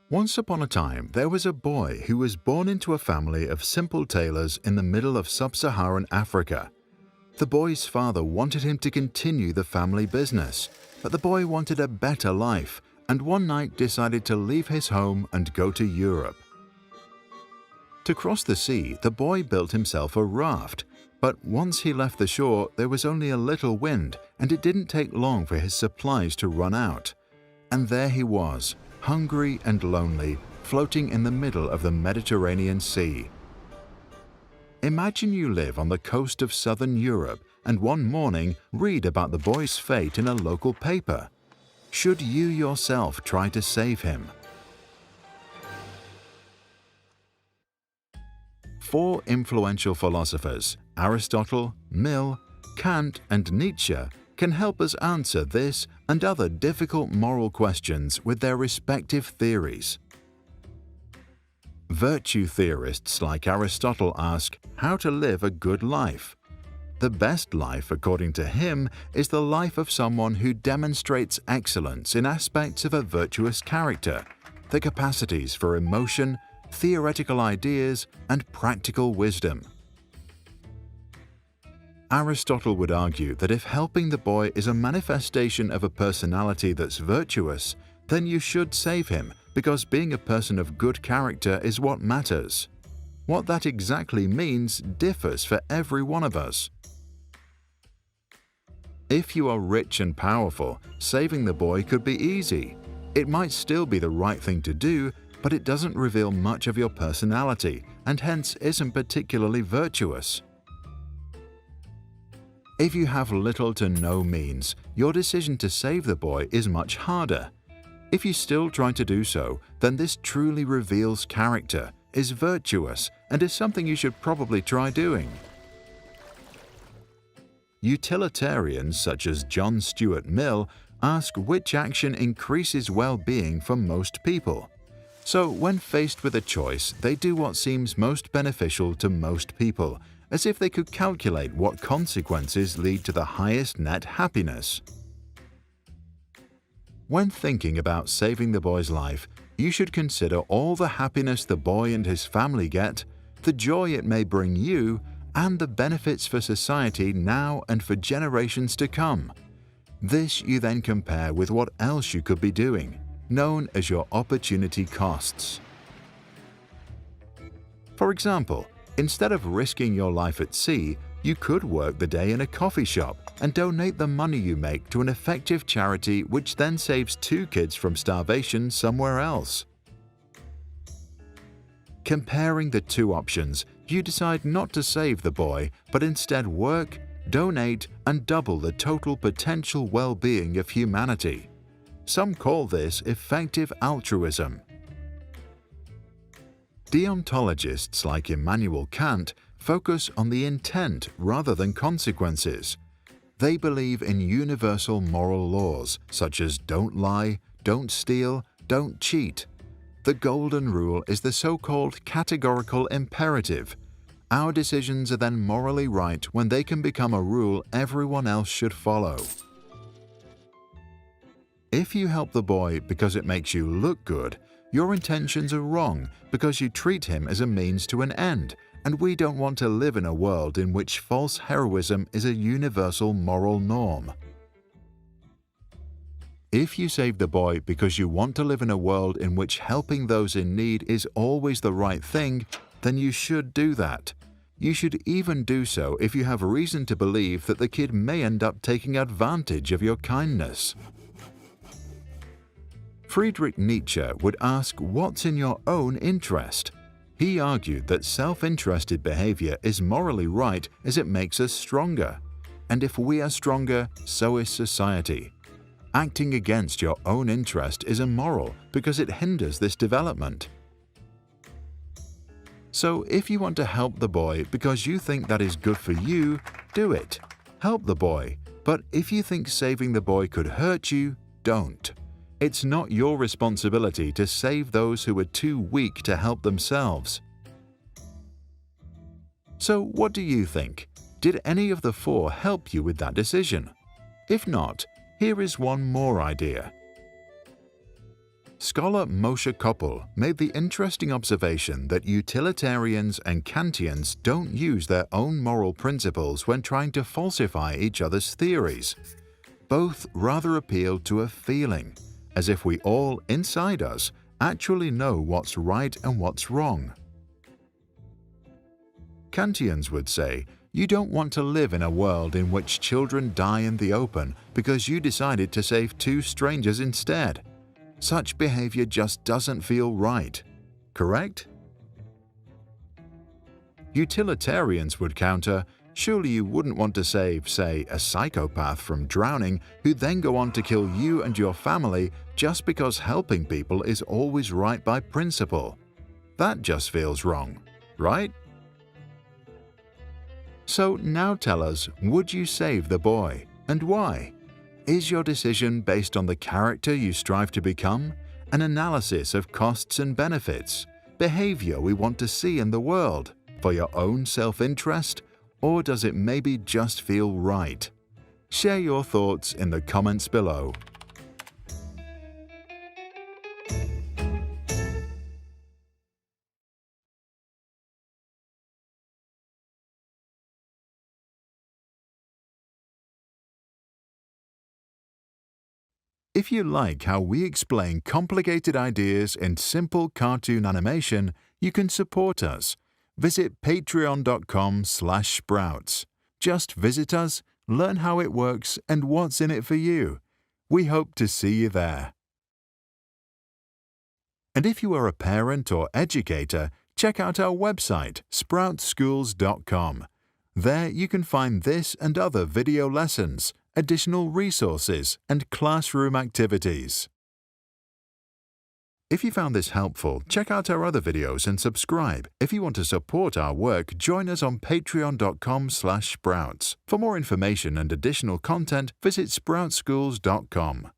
Once upon a time, there was a boy who was born into a family of simple tailors in the middle of sub-Saharan Africa. The boy's father wanted him to continue the family business, but the boy wanted a better life and one night decided to leave his home and go to Europe. To cross the sea, the boy built himself a raft, but once he left the shore, there was only a little wind and it didn't take long for his supplies to run out. And there he was, hungry and lonely, floating in the middle of the Mediterranean Sea. Imagine you live on the coast of southern Europe and one morning read about the boy's fate in a local paper. Should you yourself try to save him? 4 influential philosophers, Aristotle, Mill, Kant, and Nietzsche, can help us answer this and other difficult moral questions with their respective theories. Virtue theorists like Aristotle ask how to live a good life. The best life, according to him, is the life of someone who demonstrates excellence in aspects of a virtuous character, the capacities for emotion, theoretical ideas, and practical wisdom. Aristotle would argue that if helping the boy is a manifestation of a personality that's virtuous, then you should save him because being a person of good character is what matters. What that exactly means differs for every one of us. If you are rich and powerful, saving the boy could be easy. It might still be the right thing to do, but it doesn't reveal much of your personality and hence isn't particularly virtuous. If you have little to no means, your decision to save the boy is much harder. If you still try to do so, then this truly reveals character, is virtuous, and is something you should probably try doing. Utilitarians such as John Stuart Mill ask which action increases well-being for most people. So when faced with a choice, they do what seems most beneficial to most people, as if they could calculate what consequences lead to the highest net happiness. When thinking about saving the boy's life, you should consider all the happiness the boy and his family get, the joy it may bring you, and the benefits for society now and for generations to come. This you then compare with what else you could be doing, known as your opportunity costs. For example, instead of risking your life at sea, you could work the day in a coffee shop and donate the money you make to an effective charity which then saves 2 kids from starvation somewhere else. Comparing the 2 options, you decide not to save the boy, but instead work, donate, and double the total potential well-being of humanity. Some call this effective altruism. Deontologists like Immanuel Kant focus on the intent rather than consequences. They believe in universal moral laws such as don't lie, don't steal, don't cheat. The golden rule is the so-called categorical imperative. Our decisions are then morally right when they can become a rule everyone else should follow. If you help the boy because it makes you look good, your intentions are wrong because you treat him as a means to an end, and we don't want to live in a world in which false heroism is a universal moral norm. If you save the boy because you want to live in a world in which helping those in need is always the right thing, then you should do that. You should even do so if you have reason to believe that the kid may end up taking advantage of your kindness. Friedrich Nietzsche would ask what's in your own interest. He argued that self-interested behavior is morally right as it makes us stronger. And if we are stronger, so is society. Acting against your own interest is immoral because it hinders this development. So if you want to help the boy because you think that is good for you, do it. Help the boy. But if you think saving the boy could hurt you, don't. It's not your responsibility to save those who are too weak to help themselves. So what do you think? Did any of the 4 help you with that decision? If not, here is one more idea. Scholar Moshe Koppel made the interesting observation that utilitarians and Kantians don't use their own moral principles when trying to falsify each other's theories. Both rather appeal to a feeling, as if we all, inside us, actually know what's right and what's wrong. Kantians would say, you don't want to live in a world in which children die in the open because you decided to save two strangers instead. Such behavior just doesn't feel right. Correct? Utilitarians would counter, surely you wouldn't want to save, say, a psychopath from drowning who then go on to kill you and your family just because helping people is always right by principle. That just feels wrong, right? So now tell us, would you save the boy, and why? Is your decision based on the character you strive to become, an analysis of costs and benefits, behavior we want to see in the world, for your own self-interest, or does it maybe just feel right? Share your thoughts in the comments below. If you like how we explain complicated ideas in simple cartoon animation, you can support us. Visit patreon.com/sprouts. Just visit us, learn how it works and what's in it for you. We hope to see you there. And if you are a parent or educator, check out our website, sproutsschools.com. There you can find this and other video lessons, additional resources, and classroom activities. If you found this helpful, check out our other videos and subscribe. If you want to support our work, join us on patreon.com/sprouts. For more information and additional content, visit sproutsschools.com.